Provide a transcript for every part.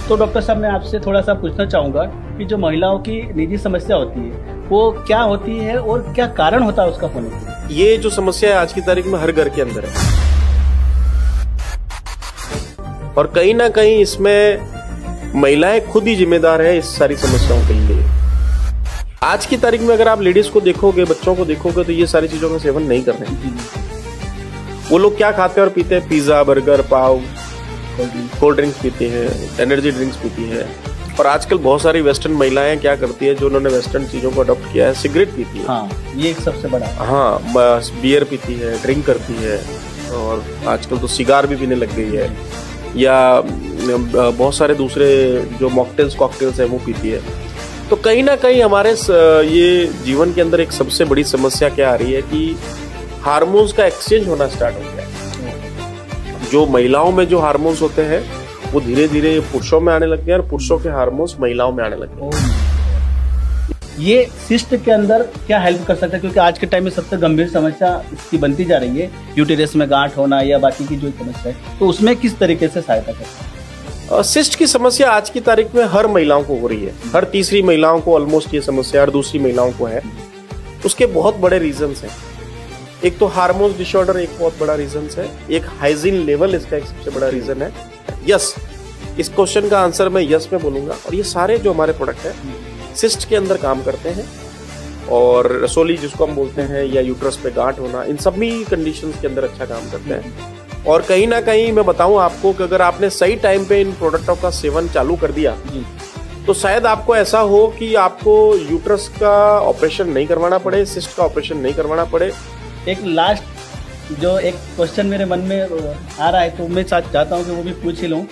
तो डॉक्टर साहब मैं आपसे थोड़ा सा पूछना चाहूँगा कि जो महिलाओं की निजी समस्या होती है वो क्या होती है और क्या कारण होता है उसका होने के? ये जो समस्या है आज की तारीख में हर घर के अंदर है और कहीं ना कहीं इसमें महिलाएं खुद ही जिम्मेदार है इस सारी समस्याओं के लिए। आज की तारीख में अगर आप लेडीज को देखोगे, बच्चों को देखोगे तो ये सारी चीजों का सेवन नहीं कर रहे हैं। वो लोग क्या खाते हैं और पीते हैं? पिज्जा, बर्गर, पाव, कोल्ड ड्रिंक्स पीती हैं, एनर्जी ड्रिंक्स पीती है। और आजकल बहुत सारी वेस्टर्न महिलाएं क्या करती है, जो उन्होंने वेस्टर्न चीजों को अडॉप्ट किया है, सिगरेट पीती है। हाँ, ये एक सबसे बड़ा। हाँ, बियर पीती है, ड्रिंक करती है और आजकल तो सिगार भी पीने लग गई है, या बहुत सारे दूसरे जो मॉकटेल्स कॉकटेल्स है वो पीती है। तो कहीं ना कहीं हमारे ये जीवन के अंदर एक सबसे बड़ी समस्या क्या आ रही है कि हार्मोन्स का एक्सचेंज होना स्टार्ट हो गया है। जो महिलाओं में जो हार्मोन्स होते हैं वो धीरे धीरे पुरुषों में आने लग गए और पुरुषों के हार्मोन्स महिलाओं में आने लग गए। ये सिस्ट के अंदर क्या हेल्प कर सकता है, क्योंकि आज के टाइम में सबसे गंभीर समस्या इसकी बनती जा रही है, यूटेरस में गांठ होना या बाकी की जो समस्या है, तो उसमें किस तरीके से सहायता करता है? सिस्ट की समस्या आज की तारीख में हर महिलाओं को हो रही है। हर तीसरी महिलाओं को ऑलमोस्ट ये समस्या, हर दूसरी महिलाओं को है। उसके बहुत बड़े रीजंस हैं। एक तो हार्मोन डिसऑर्डर एक बहुत बड़ा रीजन है, एक हाइजीन लेवल इसका एक सबसे बड़ा रीजन है। यस, इस क्वेश्चन का आंसर मैं यस में बोलूंगा। और ये सारे जो हमारे प्रोडक्ट है सिस्ट के अंदर काम करते हैं, और रसोली जिसको हम बोलते हैं, या यूट्रस पे गांठ होना, इन सभी कंडीशंस के अंदर अच्छा काम करते हैं। और कहीं ना कहीं मैं बताऊं आपको कि अगर आपने सही टाइम पे इन प्रोडक्टों का सेवन चालू कर दिया तो शायद आपको ऐसा हो कि आपको यूट्रस का ऑपरेशन नहीं करवाना पड़े, सिस्ट का ऑपरेशन नहीं करवाना पड़े। एक लास्ट जो एक क्वेश्चन मेरे मन में आ रहा है, तो मैं चाहता हूँ कि वो भी पूछ ही लूँ।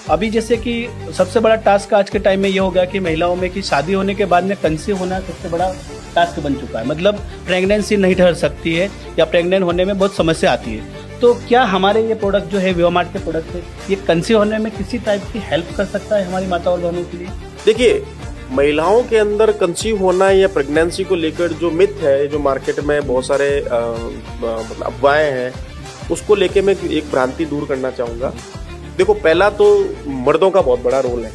अभी जैसे कि सबसे बड़ा टास्क आज के टाइम में ये हो गया कि महिलाओं में कि शादी होने के बाद में कंसीव होना सबसे बड़ा टास्क बन चुका है। मतलब प्रेगनेंसी नहीं ठहर सकती है या प्रेग्नेंट होने में बहुत समस्या आती है। तो क्या हमारे ये प्रोडक्ट जो है विवामार्ट के प्रोडक्ट है, ये कंसीव होने में किसी टाइप की हेल्प कर सकता है हमारी माता और बहनों के लिए? देखिए, महिलाओं के अंदर कंसीव होना या प्रेगनेंसी को लेकर जो मिथ है, जो मार्केट में बहुत सारे मतलब अफवाहें हैं, उसको लेके मैं एक भ्रांति दूर करना चाहूँगा। देखो, पहला तो मर्दों का बहुत बड़ा रोल है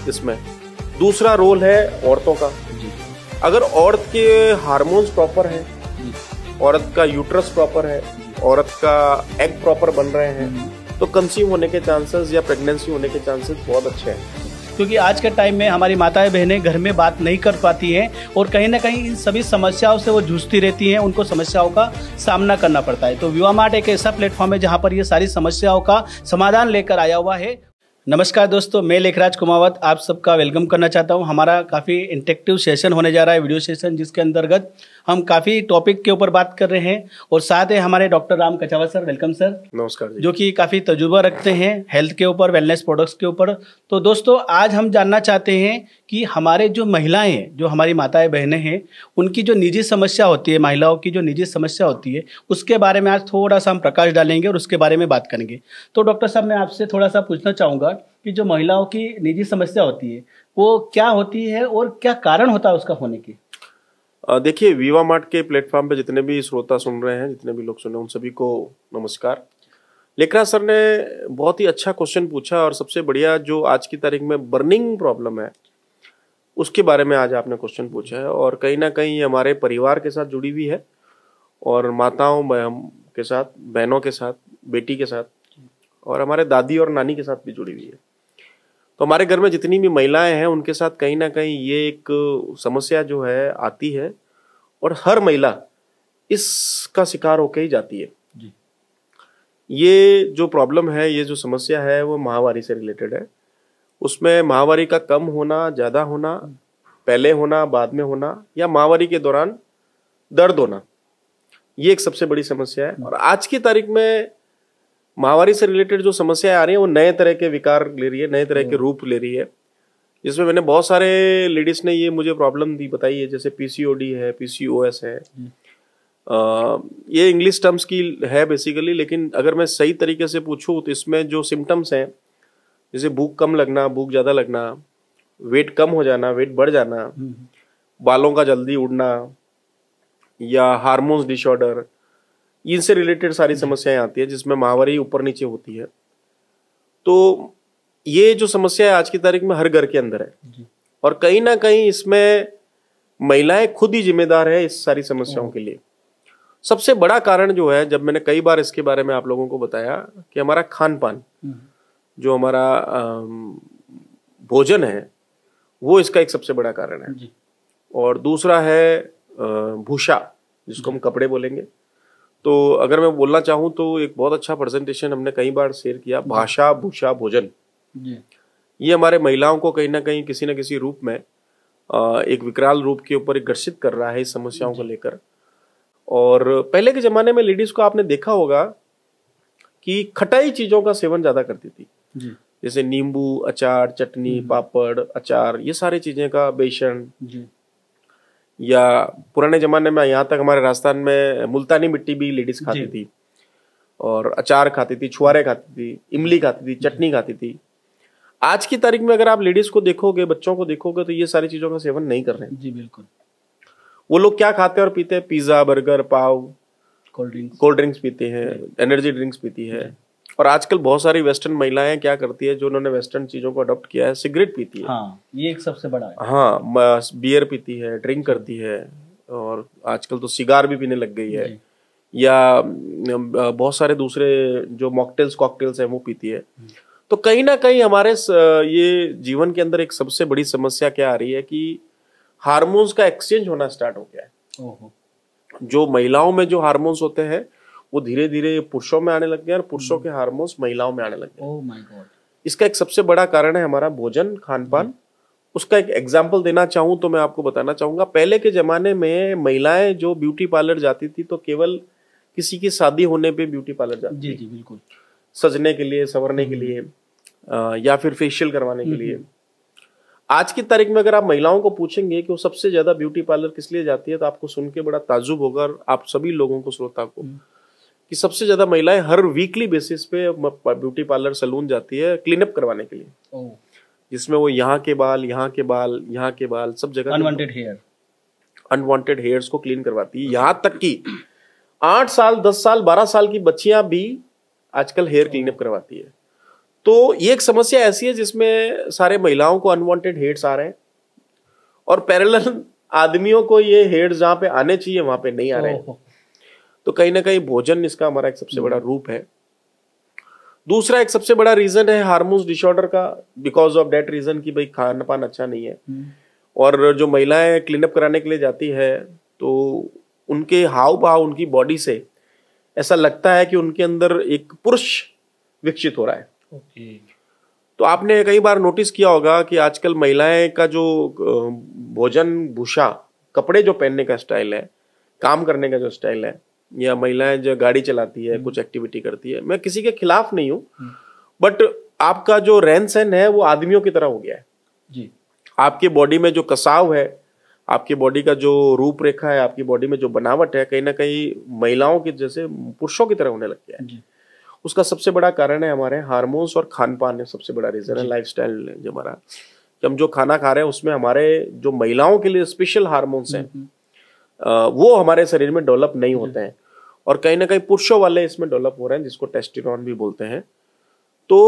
इसमें। दूसरा रोल है औरतों का। अगर औरत के हार्मोन्स प्रॉपर है, औरत का यूट्रस प्रॉपर है, औरत का एग प्रॉपर बन रहे हैं, तो कंसीव होने के चांसेस या प्रेगनेंसी होने के चांसेस बहुत अच्छे हैं। क्योंकि आज के टाइम में हमारी माताएं बहनें घर में बात नहीं कर पाती हैं और कहीं ना कहीं इन सभी समस्याओं से वो जूझती रहती हैं, उनको समस्याओं का सामना करना पड़ता है। तो विवामार्ट एक ऐसा प्लेटफॉर्म है जहां पर ये सारी समस्याओं का समाधान लेकर आया हुआ है। नमस्कार दोस्तों, मैं लेखराज कुमावत आप सबका वेलकम करना चाहता हूं। हमारा काफ़ी इंटरेक्टिव सेशन होने जा रहा है, वीडियो सेशन, जिसके अंतर्गत हम काफ़ी टॉपिक के ऊपर बात कर रहे हैं। और साथ है हमारे doctor Ram Kachawat sir. Welcome sir. नमस्कार जी। जो कि काफ़ी तजुर्बा रखते हैं हेल्थ के ऊपर, वेलनेस प्रोडक्ट्स के ऊपर। तो दोस्तों, आज हम जानना चाहते हैं कि हमारे जो महिलाएं हैं, जो हमारी माताएं बहनें हैं, उनकी जो निजी समस्या होती है, महिलाओं की जो निजी समस्या होती है, उसके बारे में आज थोड़ा सा हम प्रकाश डालेंगे और उसके बारे में बात करेंगे। तो डॉक्टर साहब, मैं आपसे थोड़ा सा पूछना चाहूँगा कि जो महिलाओं की निजी समस्या होती है वो क्या होती है और क्या कारण होता है उसका होने की? देखिए, विवामार्ट के प्लेटफॉर्म पे जितने भी श्रोता सुन रहे हैं, जितने भी लोग सुन रहे हैं, उन सभी को नमस्कार। लेखराज सर ने बहुत ही अच्छा क्वेश्चन पूछा, और सबसे बढ़िया जो आज की तारीख में बर्निंग प्रॉब्लम है उसके बारे में आज आपने क्वेश्चन पूछा है। और कहीं ना कहीं हमारे परिवार के साथ जुड़ी हुई है, और माताओं के साथ, बहनों के साथ, बेटी के साथ, और हमारे दादी और नानी के साथ भी जुड़ी हुई है। तो हमारे घर में जितनी भी महिलाएं हैं उनके साथ कहीं ना कहीं ये एक समस्या जो है आती है, और हर महिला इसका शिकार होकर ही जाती है जी। ये जो प्रॉब्लम है, ये जो समस्या है, वो माहवारी से रिलेटेड है। उसमें माहवारी का कम होना, ज्यादा होना, पहले होना, बाद में होना, या माहवारी के दौरान दर्द होना, ये एक सबसे बड़ी समस्या है। और आज की तारीख में माहवारी से रिलेटेड जो समस्याएं आ रही हैं वो नए तरह के विकार ले रही है, नए तरह के रूप ले रही है, जिसमें मैंने बहुत सारे लेडीज ने ये मुझे प्रॉब्लम दी बताई है, जैसे पीसीओडी है, पीसीओएस है। ये इंग्लिश टर्म्स की है बेसिकली, लेकिन अगर मैं सही तरीके से पूछूं तो इसमें जो सिम्टम्स हैं, जैसे भूख कम लगना, भूख ज्यादा लगना, वेट कम हो जाना, वेट बढ़ जाना, बालों का जल्दी उड़ना, या हार्मोन्स डिसऑर्डर, इनसे रिलेटेड सारी समस्याएं आती है, जिसमें माहवारी ऊपर नीचे होती है। तो ये जो समस्या है आज की तारीख में हर घर के अंदर है जी। और कहीं ना कहीं इसमें महिलाएं खुद ही जिम्मेदार है इस सारी समस्याओं के लिए। सबसे बड़ा कारण जो है, जब मैंने कई बार इसके बारे में आप लोगों को बताया कि हमारा खान पान, जो हमारा भोजन है, वो इसका एक सबसे बड़ा कारण है जी। और दूसरा है भूषा, जिसको हम कपड़े बोलेंगे। तो अगर मैं बोलना चाहूँ तो एक बहुत अच्छा प्रेजेंटेशन हमने कई बार शेयर किया, भाषा भूषा भोजन। ये हमारे महिलाओं को कहीं ना कहीं किसी न किसी रूप में एक विकराल रूप के ऊपर ग्रसित कर रहा है इस समस्याओं को लेकर। और पहले के जमाने में लेडीज को आपने देखा होगा कि खटाई चीजों का सेवन ज्यादा करती थी जी। जैसे नींबू, अचार, चटनी, पापड़, अचार, ये सारी चीजें का, बेसन जी। या पुराने जमाने में यहाँ तक हमारे राजस्थान में मुल्तानी मिट्टी भी लेडीज खाती थी और अचार खाती थी, छुआरे खाती थी, इमली खाती थी, चटनी खाती थी। आज की तारीख में अगर आप लेडीज को देखोगे, बच्चों को देखोगे, तो ये सारी चीजों का सेवन नहीं कर रहे हैं। जी बिल्कुल। वो लोग क्या खाते हैं और पीते हैं? पिज्जा, बर्गर, पाव, कोल्ड ड्रिंक्स पीते हैं, एनर्जी ड्रिंक्स पीती है। और आजकल बहुत सारी वेस्टर्न महिलाएं क्या करती है, जो उन्होंने वेस्टर्न चीजों को अडॉप्ट किया है, सिगरेट पीती है। हाँ, ये एक सबसे बड़ा है। हाँ, बियर पीती है, ड्रिंक करती है और आजकल तो सिगार भी पीने लग गई है, या बहुत सारे दूसरे जो मॉकटेल्स कॉकटेल्स हैं वो पीती है। तो कहीं ना कहीं हमारे ये जीवन के अंदर एक सबसे बड़ी समस्या क्या आ रही है कि हार्मोन्स का एक्सचेंज होना स्टार्ट हो गया है। ओहो। जो महिलाओं में जो हार्मोन्स होते हैं वो धीरे धीरे पुरुषों में आने लग गए और पुरुषों के हार्मोन्स महिलाओं में आने लग गए। Oh my God. इसका एक सबसे बड़ा कारण है हमारा भोजन, खान पान। उसका एक एग्जाम्पल देना चाहूं तो मैं आपको बताना चाहूंगा, पहले के जमाने में महिलाएं जो ब्यूटी पार्लर जाती थी तो केवल किसी की शादी होने पे ब्यूटी पार्लर जाती जी थी, जी बिल्कुल, सजने के लिए, संवरने के लिए, या फिर फेशियल करवाने के लिए। आज की तारीख में अगर आप महिलाओं को पूछेंगे कि वो सबसे ज्यादा ब्यूटी पार्लर किस लिए जाती है, तो आपको सुन के बड़ा ताज्जुब होगा, और आप सभी लोगों को, श्रोता को, कि सबसे ज्यादा महिलाएं हर वीकली बेसिस पे ब्यूटी पार्लर सैलून जाती है क्लीन अप करवाने के लिए, जिसमें वो यहाँ के बाल, यहाँ के बाल, यहाँ के बाल, सब जगह अनवांटेड हेयर्स को क्लीन करवाती है। यहाँ तक कि 8 साल, 10 साल, 12 साल की बच्चियां भी आजकल हेयर क्लीन अप करवाती है। तो ये एक समस्या ऐसी है जिसमें सारे महिलाओं को अनवांटेड हेयर्स आ रहे हैं और पैरेलल आदमियों को ये हेयर्स जहां पे आने चाहिए वहां पे नहीं आ रहे हैं। तो कहीं ना कहीं भोजन इसका हमारा एक सबसे बड़ा रूप है। दूसरा एक सबसे बड़ा रीजन है हार्मोन्स डिसऑर्डर का, बिकॉज ऑफ दैट रीजन कि भाई खान पान अच्छा नहीं है। और जो महिलाएं क्लीनअप कराने के लिए जाती है तो उनके हाव भाव, उनकी बॉडी से ऐसा लगता है कि उनके अंदर एक पुरुष विकसित हो रहा है। तो आपने कई बार नोटिस किया होगा कि आजकल महिलाएं का जो भोजन, भूषा, कपड़े जो पहनने का स्टाइल है, काम करने का जो स्टाइल है, या महिलाएं जो गाड़ी चलाती है, कुछ एक्टिविटी करती है, मैं किसी के खिलाफ नहीं हूं, बट आपका जो रहन सहन है वो आदमियों की तरह हो गया है जी। आपके बॉडी में जो कसाव है, आपकी बॉडी का जो रूपरेखा है, आपकी बॉडी में जो बनावट है, कहीं ना कहीं महिलाओं के जैसे पुरुषों की तरह होने लग गया है। उसका सबसे बड़ा कारण है हमारे हार्मोन्स और खान पान है, सबसे बड़ा रीजन है लाइफस्टाइल जो हमारा, हम जो खाना खा रहे हैं उसमें हमारे जो महिलाओं के लिए स्पेशल हार्मोन्स हैं वो हमारे शरीर में डेवलप नहीं होते हैं, और कहीं ना कहीं पुरुषों वाले इसमें डेवलप हो रहे हैं, जिसको टेस्टोस्टेरोन भी बोलते हैं। तो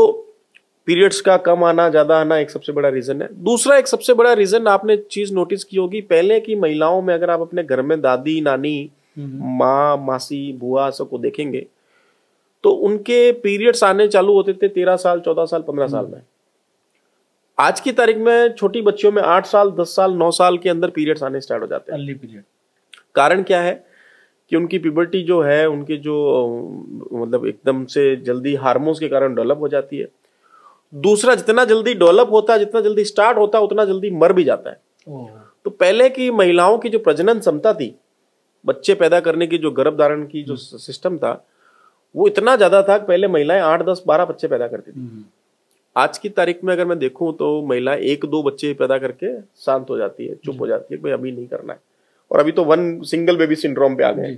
पीरियड्स का कम आना, ज्यादा आना एक सबसे बड़ा रीजन है। दूसरा एक सबसे बड़ा रीजन, आपने चीज नोटिस की होगी, पहले की महिलाओं में अगर आप अपने घर में दादी, नानी, माँ, मासी, बुआ सबको देखेंगे तो उनके पीरियड्स आने चालू होते थे 13 साल, 14 साल, 15 साल में। आज की तारीख में छोटी बच्चियों में 8 साल, 10 साल, 9 साल के अंदर पीरियड्स आने स्टार्ट हो जाते हैं। Early period. कारण क्या है कि उनकी प्यूबर्टी जो है, उनके जो मतलब एकदम से जल्दी हार्मोन्स के कारण डेवलप हो जाती है। दूसरा, जितना जल्दी डेवलप होता है, जितना जल्दी स्टार्ट होता है, उतना जल्दी मर भी जाता है। तो पहले की महिलाओं की जो प्रजनन क्षमता थी, बच्चे पैदा करने की जो गर्भ धारण की जो सिस्टम था, वो इतना ज्यादा था कि पहले महिलाएं 8, 10, 12 बच्चे पैदा करती थी। आज की तारीख में अगर मैं देखूं तो महिलाएं 1-2 बच्चे पैदा करके शांत हो जाती है, चुप हो जाती है, भाई अभी नहीं करना है, और अभी तो 1 सिंगल बेबी सिंड्रोम पे आ गए।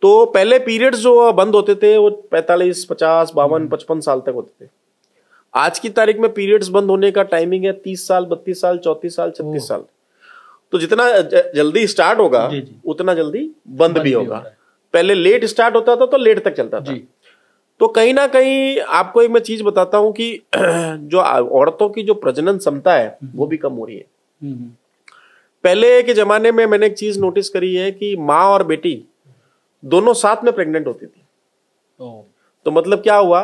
तो पहले पीरियड्स जो बंद होते थे वो 45, 50, 52, 55 साल तक होते थे। आज की तारीख में पीरियड्स बंद होने का टाइमिंग है 30 साल, 32 साल, 34 साल, 36 साल। तो जितना जल्दी स्टार्ट होगा उतना जल्दी बंद भी होगा। पहले लेट स्टार्ट होता था तो लेट तक चलता था, तो कहीं ना कहीं आपको एक मैं चीज बताता हूं कि जो औरतों की जो प्रजनन क्षमता है वो भी कम हो रही है। पहले के जमाने में मैंने एक चीज नोटिस करी है कि माँ और बेटी दोनों साथ में प्रेग्नेंट होती थी। तो मतलब क्या हुआ,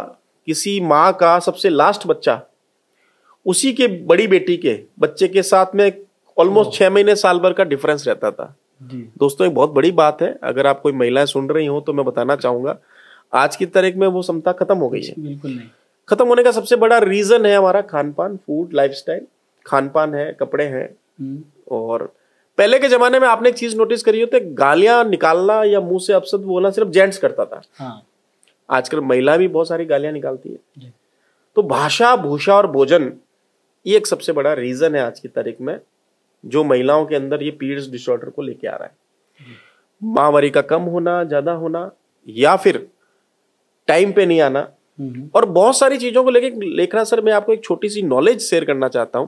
किसी माँ का सबसे लास्ट बच्चा उसी के बड़ी बेटी के बच्चे के साथ में ऑलमोस्ट 6 महीने साल भर का डिफरेंस रहता था। दोस्तों एक बहुत बड़ी बात है, अगर आप कोई महिलाएं सुन रही हो तो मैं बताना चाहूंगा आज की तारीख में वो क्षमता खत्म हो गई है। बिल्कुल नहीं। खत्म होने का सबसे बड़ा रीजन है हमारा खान पान, फूड लाइफस्टाइल। खान पान है, कपड़े हैं। और पहले के जमाने में आपने एक चीज नोटिस करी हो तो गालियां निकालना या मुंह से अपशब्द बोलना सिर्फ जेंट्स करता था। हाँ। आजकल महिला भी बहुत सारी गालियां निकालती है। तो भाषा, भूषा और भोजन ये एक सबसे बड़ा रीजन है आज की तारीख में जो महिलाओं के अंदर ये पीरियड्स डिसऑर्डर को लेके आ रहा है। माहवारी का कम होना, ज्यादा होना, या फिर टाइम पे नहीं आना, और बहुत सारी चीजों को लेके लेखराज सर मैं आपको एक छोटी सी नॉलेज शेयर करना चाहता हूं,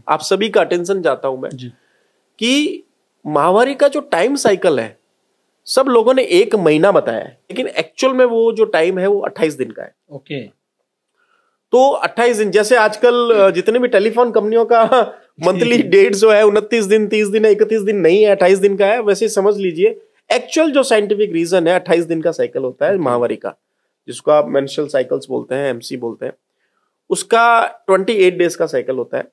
आप सभी का अटेंशन चाहता हूं मैं कि माहवारी का जो टाइम साइकिल है सब लोगों ने 1 महीना बताया है, लेकिन एक्चुअल में वो जो टाइम है वो 28 दिन का है। ओके। तो 28 दिन, जैसे आजकल जितने भी टेलीफोन कंपनियों का मंथली डेट जो है 29 दिन, 30 दिन, 31 दिन नहीं है, 28 दिन का है। वैसे समझ लीजिए एक्चुअल जो साइंटिफिक रीजन है 28 दिन का साइकिल होता है माहवारी का, जिसको आप मेंस्ट्रुअल साइकिल्स बोलते हैं, एमसी बोलते हैं, उसका 28 डेज का साइकिल होता है।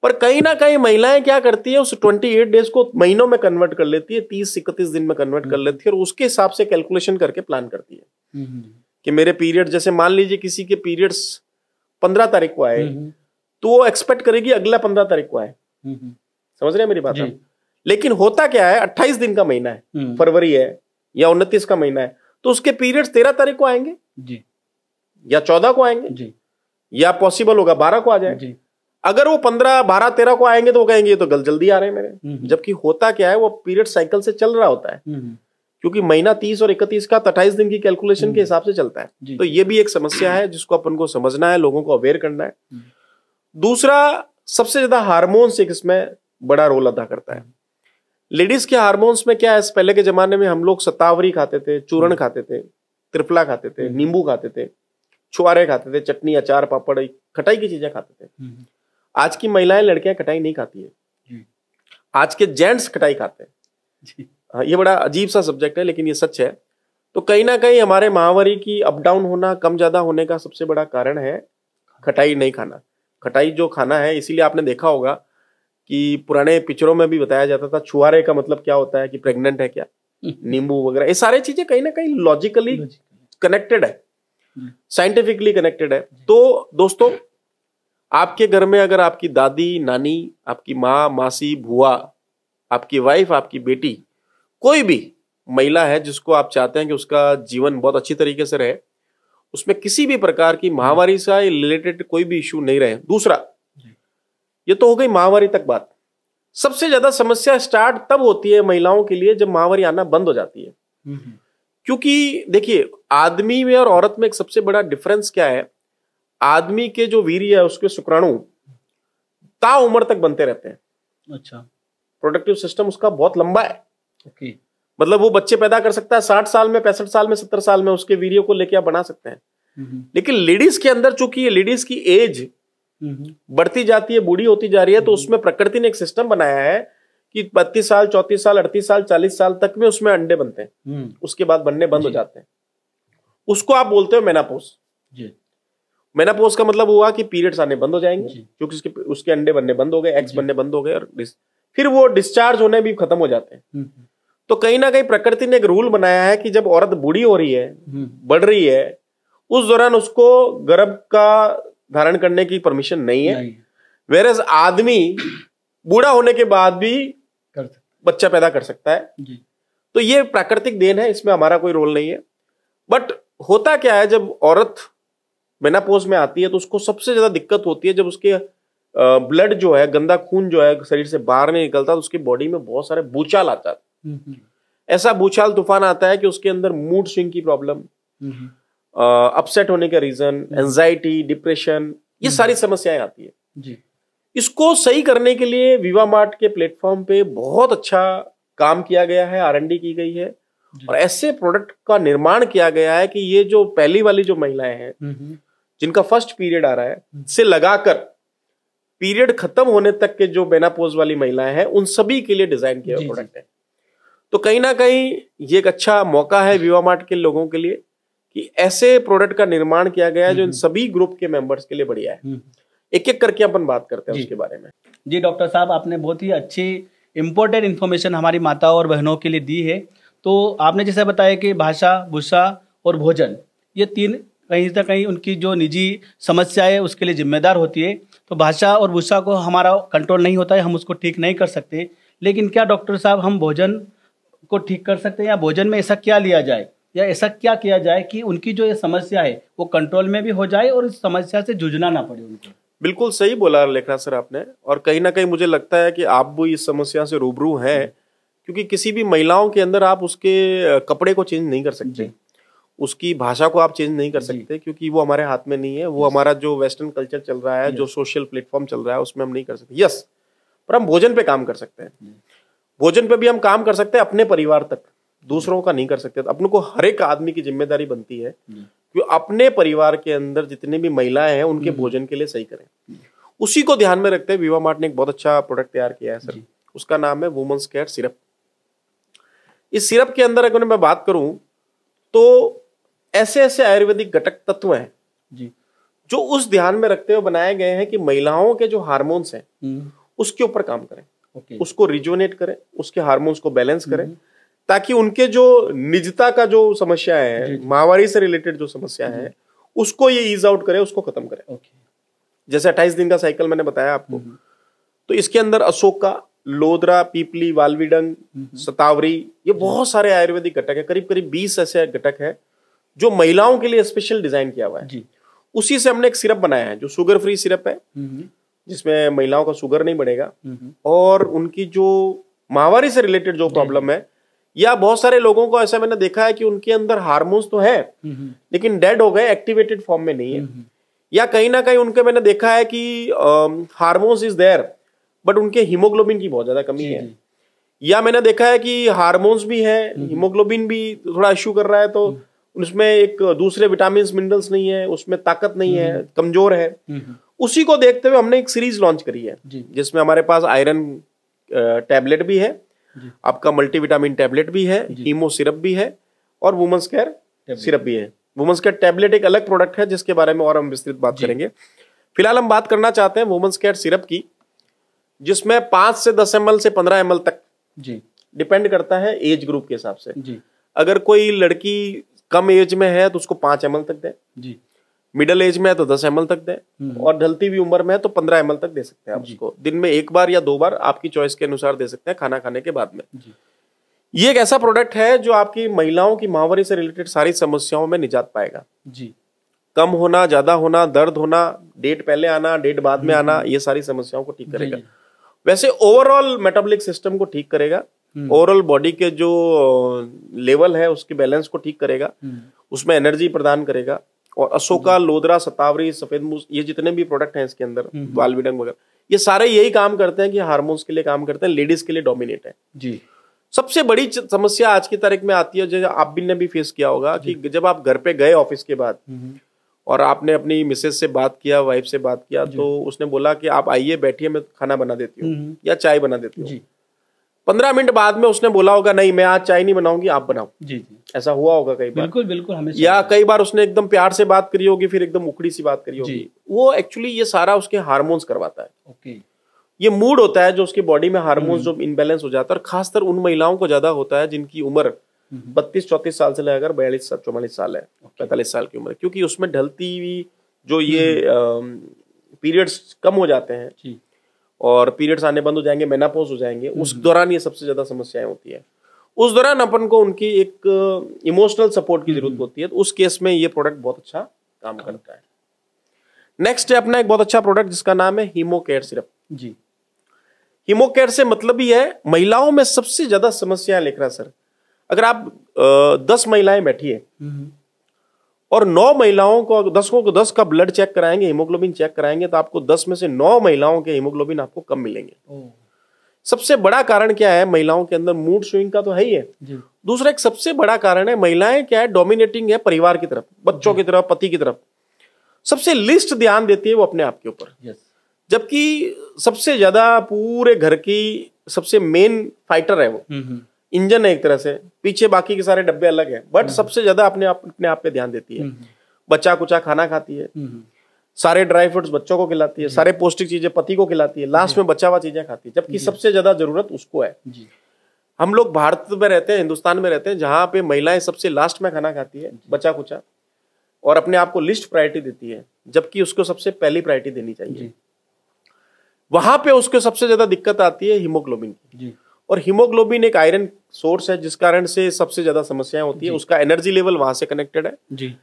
पर कहीं ना कहीं महिलाएं क्या करती है, उस 28 डेज को महीनों में कन्वर्ट कर लेती है, 30-31 दिन में कन्वर्ट कर लेती है, और उसके हिसाब से कैलकुलेशन करके प्लान करती है कि मेरे पीरियड, जैसे मान लीजिए किसी के पीरियड्स 15 तारीख को आए तो वो एक्सपेक्ट करेगी अगला 15 तारीख को आए। समझ रहे हैं मेरी बात? लेकिन होता क्या है, 28 दिन का महीना है, फरवरी है या 29 का महीना है, तो उसके पीरियड्स 13 तारीख को आएंगे जी, या 14 को आएंगे जी, या पॉसिबल होगा 12 को आ जाए जी। अगर वो 15, 12, 13 को आएंगे तो वो कहेंगे ये तो जल्दी आ रहे हैं मेरे, जबकि होता क्या है, वो पीरियड साइकिल से चल रहा होता है, क्योंकि महीना 30 और 31 का 28 दिन की कैलकुलेशन के हिसाब से चलता है। तो ये भी एक समस्या है जिसको अपन को समझना है, लोगों को अवेयर करना है। दूसरा, सबसे ज्यादा हार्मोन्स एक इसमें बड़ा रोल अदा करता है। लेडीज के हार्मोन्स में क्या है, पहले के जमाने में हम लोग शतावरी खाते थे, चूर्ण खाते थे, त्रिफला खाते थे, नींबू खाते थे, छुआरे खाते थे, चटनी, अचार, पापड़, खटाई की चीजें खाते थे। आज की महिलाएं, लड़कियां खटाई नहीं खाती है, आज के जेंट्स खटाई खाते हैं। हाँ, ये बड़ा अजीब सा सब्जेक्ट है लेकिन ये सच है। तो कहीं ना कहीं हमारे माहवारी की अप डाउन होना, कम ज्यादा होने का सबसे बड़ा कारण है खटाई नहीं खाना। खटाई जो खाना है, इसीलिए आपने देखा होगा कि पुराने पिक्चरों में भी बताया जाता था छुआरे का मतलब क्या होता है, कि प्रेग्नेंट है क्या, नींबू वगैरह, ये सारी चीजें कहीं ना कहीं लॉजिकली कनेक्टेड है, साइंटिफिकली कनेक्टेड है। तो दोस्तों, आपके घर में अगर आपकी दादी, नानी, आपकी माँ, मासी, बुआ, आपकी वाइफ, आपकी बेटी, कोई भी महिला है जिसको आप चाहते हैं कि उसका जीवन बहुत अच्छी तरीके से रहे, उसमें किसी भी प्रकार की माहवारी से रिलेटेड कोई भी इश्यू नहीं रहे। दूसरा, ये तो हो गई माहवारी तक बात। सबसे ज्यादा समस्या स्टार्ट तब होती है महिलाओं के लिए जब माहवारी आना बंद हो जाती है। क्योंकि देखिए, आदमी में और औरत में एक सबसे बड़ा डिफरेंस क्या है, आदमी के जो वीर्य है, उसके शुक्राणु ताउम्र तक बनते रहते हैं। अच्छा। प्रोडक्टिव सिस्टम उसका बहुत लंबा है। ओके। मतलब वो बच्चे पैदा कर सकता है 60 साल में, 65 साल में, 70 साल में, उसके वीर्य को लेके आप बना सकते हैं। लेकिन लेडीज के अंदर चूंकि लेडीज की एज बढ़ती जाती है, बूढ़ी होती जा रही है, तो उसमें प्रकृति ने एक सिस्टम बनाया है कि 32 साल, 34 साल, 38 साल, 40 साल तक में उसमें अंडे बनते हैं, उसके बाद बनने बंद हो जाते हैं। उसको आप बोलते हो मेनापोज। मेनापोज का मतलब हुआ कि पीरियड्स आने बंद हो जाएंगे, क्योंकि उसके अंडे बनने बंद हो गए, एग्स बनने बंद हो गए, और फिर वो डिस्चार्ज होने भी खत्म हो जाते हैं। तो कहीं ना कहीं प्रकृति ने एक रूल बनाया है कि जब औरत बूढ़ी हो रही है, बढ़ रही है, उस दौरान उसको गर्भ का धारण करने की परमिशन नहीं है। वेरएज आदमी बूढ़ा होने के बाद भी बच्चा पैदा कर सकता है। तो ये प्राकृतिक देन है, इसमें हमारा कोई रोल नहीं है। बट होता क्या है, जब औरत मेनापोज में आती है तो उसको सबसे ज्यादा दिक्कत होती है जब उसके ब्लड जो है, गंदा खून जो है शरीर से बाहर नहीं निकलता, तो उसकी बॉडी में बहुत सारे भूचाल आता है। ऐसा भूचाल तूफान आता है कि उसके अंदर मूड स्विंग की प्रॉब्लम, अपसेट होने का रीजन, एंजाइटी, डिप्रेशन, ये सारी समस्याएं आती है जी। इसको सही करने के लिए विवा मार्ट के प्लेटफॉर्म पे बहुत अच्छा काम किया गया है, R&D की गई है, और ऐसे प्रोडक्ट का निर्माण किया गया है कि ये जो पहली वाली जो महिलाएं हैं जिनका फर्स्ट पीरियड आ रहा है से लगाकर पीरियड खत्म होने तक के जो मेनोपॉज वाली महिलाएं हैं उन सभी के लिए डिजाइन किया हुआ प्रोडक्ट है। तो कहीं ना कहीं ये एक अच्छा मौका है विवा मार्ट के लोगों के लिए कि ऐसे प्रोडक्ट का निर्माण किया गया है जो इन सभी ग्रुप के मेंबर्स के लिए बढ़िया है। एक एक करके अपन बात करते हैं उसके बारे में। जी डॉक्टर साहब, आपने बहुत ही अच्छी इम्पोर्टेंट इन्फॉर्मेशन हमारी माताओं और बहनों के लिए दी है। तो आपने जैसे बताया कि भाषा, भूषा और भोजन, ये तीन कहीं ना कहीं उनकी जो निजी समस्या है उसके लिए जिम्मेदार होती है। तो भाषा और भूषा को हमारा कंट्रोल नहीं होता है, हम उसको ठीक नहीं कर सकते। लेकिन क्या डॉक्टर साहब हम भोजन को ठीक कर सकते हैं, या भोजन में ऐसा क्या लिया जाए या ऐसा क्या किया जाए कि उनकी जो ये समस्या है वो कंट्रोल में भी हो जाए और इस समस्या से जूझना ना पड़े उनको? बिल्कुल सही बोला लेखराज सर आपने, और कहीं ना कहीं मुझे लगता है कि आप भी इस समस्या से रूबरू हैं, क्योंकि किसी भी महिलाओं के अंदर आप उसके कपड़े को चेंज नहीं कर सकते, उसकी भाषा को आप चेंज नहीं कर सकते, क्योंकि वो हमारे हाथ में नहीं है। वो हमारा जो वेस्टर्न कल्चर चल रहा है, जो सोशल प्लेटफॉर्म चल रहा है, उसमें हम नहीं कर सकते। यस, पर हम भोजन पे काम कर सकते हैं। भोजन पे भी हम काम कर सकते हैं, अपने परिवार तक, दूसरों का नहीं कर सकते। अपने को हर एक आदमी की जिम्मेदारी बनती है कि अपने परिवार के अंदर जितने भी महिलाएं हैं उनके भोजन के लिए सही करें। उसी को ध्यान में रखते हुए विवा मार्ट ने एक बहुत अच्छा प्रोडक्ट तैयार किया है सर, उसका नाम है वुमेन्स केयर सिरप। इस सिरप के अंदर अगर मैं बात करूं तो ऐसे ऐसे आयुर्वेदिक घटक तत्व हैं जो उस ध्यान में रखते हुए बनाए गए हैं कि महिलाओं के जो हार्मोन्स हैं उसके ऊपर काम करें, उसको रिजोनेट करें, उसके हार्मोन्स को बैलेंस करें, ताकि उनके जो निजता का जो समस्या है, माहवारी से रिलेटेड जो समस्या है, उसको ये ईज आउट करे, उसको खत्म करे। जैसे 28 दिन का साइकिल मैंने बताया आपको, तो इसके अंदर अशोका, लोदरा, पीपली, वालवीडंग, शतावरी, ये बहुत सारे आयुर्वेदिक घटक है। करीब करीब 20 ऐसे घटक है जो महिलाओं के लिए स्पेशल डिजाइन किया हुआ है। उसी से हमने एक सिरप बनाया है जो शुगर फ्री सिरप है, जिसमें महिलाओं का शुगर नहीं बढ़ेगा और उनकी जो माहवारी से रिलेटेड जो प्रॉब्लम है, या बहुत सारे लोगों को ऐसा मैंने देखा है कि उनके अंदर हार्मोन्स तो है लेकिन डेड हो गए, एक्टिवेटेड फॉर्म में नहीं है, या कहीं ना कहीं उनके मैंने देखा है कि हार्मोन्स इज देयर बट उनके हीमोग्लोबिन की बहुत ज्यादा कमी है, या मैंने देखा है कि हार्मोन्स भी है, हीमोग्लोबिन भी थोड़ा इश्यू कर रहा है, तो उसमें एक दूसरे विटामिन मिनरल्स नहीं है, उसमें ताकत नहीं है, कमजोर है। उसी को देखते हुए हमने एक सीरीज लॉन्च करी है जिसमें हमारे पास आयरन टैबलेट भी है, आपका मल्टीविटामिन टैबलेट भी है, हीमो सिरप भी है और वुमेन्स केयर सिरप भी है। वुमेन्स केयर टैबलेट एक अलग प्रोडक्ट है जिसके बारे में और हम विस्तृत बात करेंगे। फिलहाल हम बात करना चाहते हैं वुमेन्स केयर सिरप की, जिसमें 5 से 10 ml से 15 ml तक डिपेंड करता है एज ग्रुप के हिसाब से। अगर कोई लड़की कम एज में है तो उसको 5 ml तक दे, मिडिल एज में है तो 10 ml तक दे, और ढलती हुई उम्र में है तो 15 ml तक दे सकते हैं आप उसको। दिन में 1 बार या 2 बार आपकी चॉइस के अनुसार दे सकते हैं, खाना खाने के बाद में। ये एक ऐसा प्रोडक्ट है जो आपकी महिलाओं की माहवारी से रिलेटेड सारी समस्याओं में निजात पाएगा। कम होना, ज्यादा होना, दर्द होना, डेट पहले आना, डेट बाद में आना, ये सारी समस्याओं को ठीक करेगा। वैसे ओवरऑल मेटाबॉलिक सिस्टम को ठीक करेगा, ओवरऑल बॉडी के जो लेवल है उसके बैलेंस को ठीक करेगा, उसमें एनर्जी प्रदान करेगा। और अशोका, लोदरा, शतावरी, सफेद मूस, ये जितने भी प्रोडक्ट हैं इसके अंदर, वालविडंग वगैरह, ये सारे यही काम करते हैं कि हार्मोन्स के लिए काम करते हैं, लेडीज के लिए डोमिनेट है। सबसे बड़ी समस्या आज की तारीख में आती है, जो आप भी ने भी फेस किया होगा, कि जब आप घर पे गए ऑफिस के बाद और आपने अपनी मिसेज से बात किया, वाइफ से बात किया, तो उसने बोला कि आप आइए बैठिए, मैं खाना बना देती हूँ या चाय बना देती हूँ। 15 मिनट बाद में उसने बोला होगा नहीं मैं आज चाय नहीं बनाऊंगी, आप बनाओ। ऐसा हुआ होगा कई बार। बिल्कुल हमेशा। या कई बार उसने एकदम प्यार से बात करी होगी, फिर एकदम उखड़ी सी बात करी होगी। वो एक्चुअली ये सारा उसके हार्मोन्स करवाता है। ये मूड होता है जो उसकी बॉडी में हार्मोन्स जो इनबैलेंस हो जाता है, और खासकर उन महिलाओं को ज्यादा होता है जिनकी उम्र 32-34 साल से लेकर 42-44 साल है, 45 साल की उम्र, क्योंकि उसमें ढलती हुई जो ये पीरियड्स कम हो जाते हैं और पीरियड्स आने बंद हो जाएंगे, मेनोपॉज हो जाएंगे, उस दौरान ये सबसे ज्यादा समस्याएं होती है। उस दौरान अपन को उनकी एक इमोशनल सपोर्ट की जरूरत होती है, तो उस केस में ये प्रोडक्ट बहुत अच्छा काम करता है। नेक्स्ट है अपना एक बहुत अच्छा प्रोडक्ट जिसका नाम है hemo care syrup. Hemo care से मतलब ही है महिलाओं में सबसे ज्यादा समस्या लिख रहा सर। अगर आप 10 महिलाएं बैठी है और 9 महिलाओं को 10 का ब्लड चेक कराएंगे, हीमोग्लोबिन चेक कराएंगे, तो आपको 10 में से 9 महिलाओं के हीमोग्लोबिन आपको कम मिलेंगे। सबसे बड़ा कारण क्या है महिलाओं के अंदर? मूड स्विंग का तो है ही है जी। दूसरा एक सबसे बड़ा कारण है, महिलाएं क्या है, डोमिनेटिंग है परिवार की तरफ, बच्चों की तरफ, पति की तरफ। सबसे लिस्ट ध्यान देती है वो अपने आप के ऊपर। यस। जबकि सबसे ज्यादा पूरे घर की सबसे मेन फाइटर है वो, इंजन है एक तरह से, पीछे बाकी के सारे डब्बे अलग हैं, बट सबसे ज्यादा अपने आप पे ध्यान देती है। बच्चा कुचा खाना खाती है, सारे ड्राई फ्रूट्स बच्चों को खिलाती है, सारे पौष्टिक चीजें पति को खिलाती है, लास्ट में बचा हुआ चीजें खाती है, जबकि सबसे ज्यादा जरूरत उसको है। हम लोग भारत में रहते हैं, हिंदुस्तान में रहते हैं, जहां पे महिलाएं सबसे लास्ट में खाना खाती है, बचा कुचा, और अपने आप को लिस्ट प्रायोरिटी देती है, जबकि उसको सबसे पहली प्रायोरिटी देनी चाहिए। वहां पे उसको सबसे ज्यादा दिक्कत आती है हीमोग्लोबिन की, और हीमोग्लोबिन एक आयरन सोर्स है, जिस कारण से सबसे ज्यादा समस्याएं होती है। उसका एनर्जी लेवल वहां से कनेक्टेड है जी।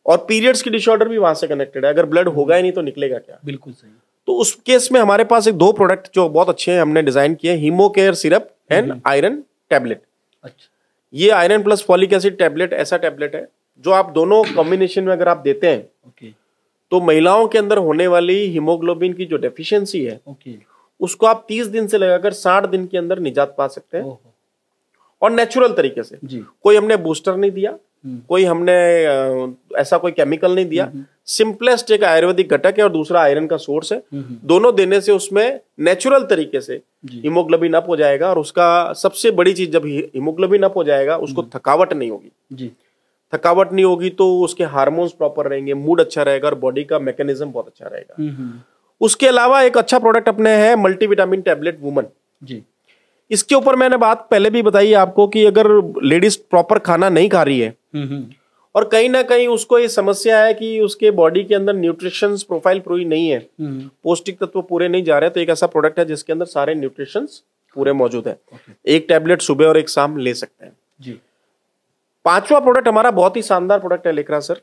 और पीरियड्स की डिसऑर्डर भी वहां से कनेक्टेड है। अगर ब्लड होगा ही नहीं तो निकलेगा क्या? बिल्कुल सही। तो उस केस में हमारे पास एक 2 प्रोडक्ट जो बहुत अच्छे हैं हमने डिजाइन किए, hemo care syrup and iron tablet. अच्छा। ये iron plus folic acid tablet ऐसा टैबलेट है जो आप दोनों कॉम्बिनेशन में अगर आप देते हैं तो महिलाओं के अंदर होने वाली हीमोग्लोबिन की जो डेफिशिएंसी है उसको आप 30 दिन से लगाकर 60 दिन के अंदर निजात पा सकते हैं, और नेचुरल तरीके से। कोई हमने बूस्टर नहीं दिया, कोई हमने ऐसा कोई केमिकल नहीं दिया, सिंपलेस्ट एक आयुर्वेदिक घटक है और दूसरा आयरन का सोर्स है। दोनों देने से उसमें नेचुरल तरीके से हीमोग्लोबिन अप हो जाएगा, और उसका सबसे बड़ी चीज, जब हीमोग्लोबिन अप हो जाएगा उसको थकावट नहीं होगी। थकावट नहीं होगी तो उसके हार्मोन्स प्रॉपर रहेंगे, मूड अच्छा रहेगा, और बॉडी का मैकेनिज्म बहुत अच्छा रहेगा। उसके अलावा एक अच्छा प्रोडक्ट अपने है मल्टीविटामिन टैबलेट वुमन जी। इसके ऊपर मैंने बात पहले भी बताई आपको कि अगर लेडीज प्रॉपर खाना नहीं खा रही है और कहीं ना कहीं उसको ये समस्या है कि उसके बॉडी के अंदर न्यूट्रिशन प्रोफाइल पूरी नहीं है, पौष्टिक तत्व पूरे नहीं जा रहे, तो एक ऐसा प्रोडक्ट है जिसके अंदर सारे न्यूट्रिशन पूरे मौजूद है। एक टैबलेट सुबह और एक शाम ले सकते हैं जी। 5वां प्रोडक्ट हमारा बहुत ही शानदार प्रोडक्ट है लेकरा सर।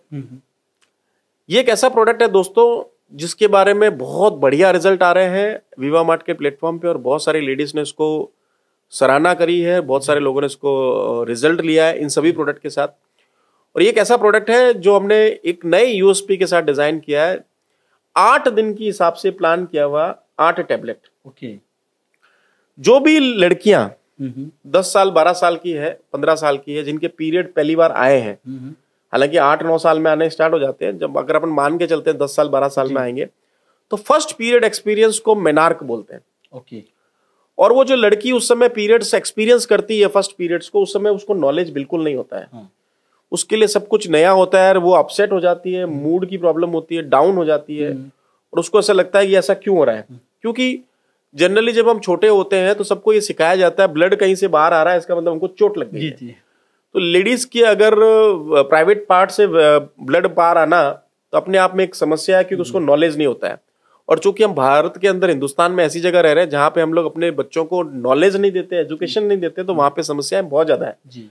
ये एक ऐसा प्रोडक्ट है दोस्तों जिसके बारे में बहुत बढ़िया रिजल्ट आ रहे हैं विवा मार्ट के प्लेटफॉर्म पे, और बहुत सारी लेडीज ने इसको सराहना करी है, बहुत सारे लोगों ने इसको रिजल्ट लिया है इन सभी प्रोडक्ट के साथ। और ये एक ऐसा प्रोडक्ट है जो हमने एक नए यूएसपी के साथ डिजाइन किया है। 8 दिन की हिसाब से प्लान किया हुआ 8 टैबलेट। ओके। जो भी लड़कियां 10 साल 12 साल की है, 15 साल की है, जिनके पीरियड पहली बार आए हैं, हालांकि 8-9 साल में आने स्टार्ट हो जाते हैं, जब अगर अपन मान के चलते हैं 10 साल 12 साल में आएंगे, तो फर्स्ट पीरियड एक्सपीरियंस को मेनार्क बोलते हैं। ओके। और वो जो लड़की उस समय पीरियड्स एक्सपीरियंस करती है फर्स्ट पीरियड्स को, उस समय उसको नॉलेज बिल्कुल नहीं होता है। उसके लिए सब कुछ नया होता है, वो अपसेट हो जाती है, मूड की प्रॉब्लम होती है, डाउन हो जाती है, और उसको ऐसा लगता है कि ऐसा क्यों हो रहा है। क्योंकि जनरली जब हम छोटे होते हैं तो सबको ये सिखाया जाता है ब्लड कहीं से बाहर आ रहा है, इसका मतलब हमको चोट लग गई है। तो लेडीज की अगर प्राइवेट पार्ट से ब्लड बाहर आना तो अपने आप में एक समस्या है, क्योंकि उसको नॉलेज नहीं होता है। और चूंकि हम भारत के अंदर हिंदुस्तान में ऐसी जगह रह रहे हैं जहां पे हम लोग अपने बच्चों को नॉलेज नहीं देते, एजुकेशन नहीं देते, तो वहां पे समस्याएं बहुत ज्यादा है जी।